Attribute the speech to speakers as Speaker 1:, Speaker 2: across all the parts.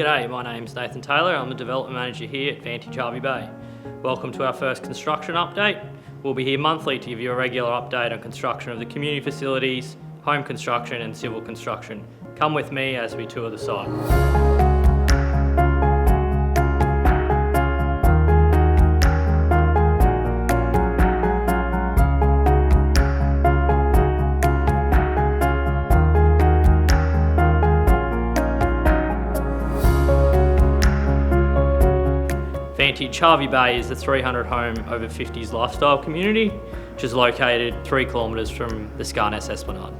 Speaker 1: G'day, my name's Nathan Taylor. I'm the Development Manager here at Vantage Hervey Bay. Welcome to our first construction update. We'll be here monthly to give you a regular update on construction of the community facilities, home construction and civil construction. Come with me as we tour the site. Vantage Hervey Bay is the 300 home over 50s lifestyle community, which is located 3 kilometres from the Scarness Esplanade.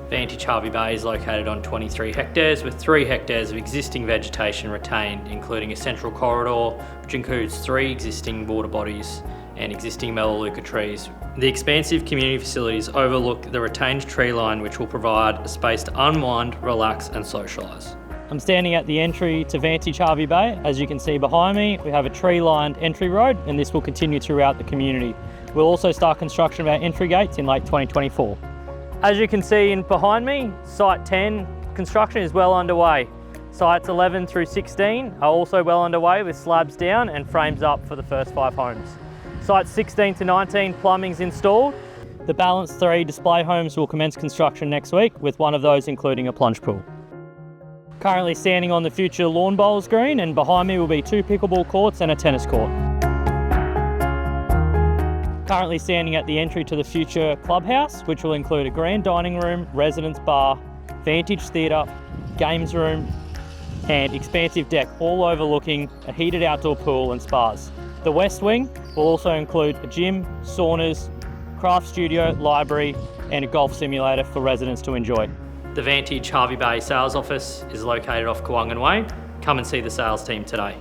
Speaker 1: Vantage Hervey Bay is located on 23 hectares with 3 hectares of existing vegetation retained, including a central corridor, which includes 3 existing water bodies and existing melaleuca trees. The expansive community facilities overlook the retained tree line, which will provide a space to unwind, relax and socialise. I'm standing at the entry to Vantage Hervey Bay. As you can see behind me, we have a tree-lined entry road and this will continue throughout the community. We'll also start construction of our entry gates in late 2024. As you can see behind me, Site 10 construction is well underway. Sites 11 through 16 are also well underway with slabs down and frames up for the first 5 homes. Sites 16 to 19, plumbing's installed. The balance 3 display homes will commence construction next week, with one of those including a plunge pool. Currently standing on the future lawn bowls green, and behind me will be 2 pickleball courts and a tennis court. Currently standing at the entry to the future clubhouse, which will include a grand dining room, residence bar, Vantage theatre, games room, and expansive deck, all overlooking a heated outdoor pool and spas. The west wing will also include a gym, saunas, craft studio, library, and a golf simulator for residents to enjoy. The Vantage Hervey Bay sales office is located off Kawungan Way. Come and see the sales team today.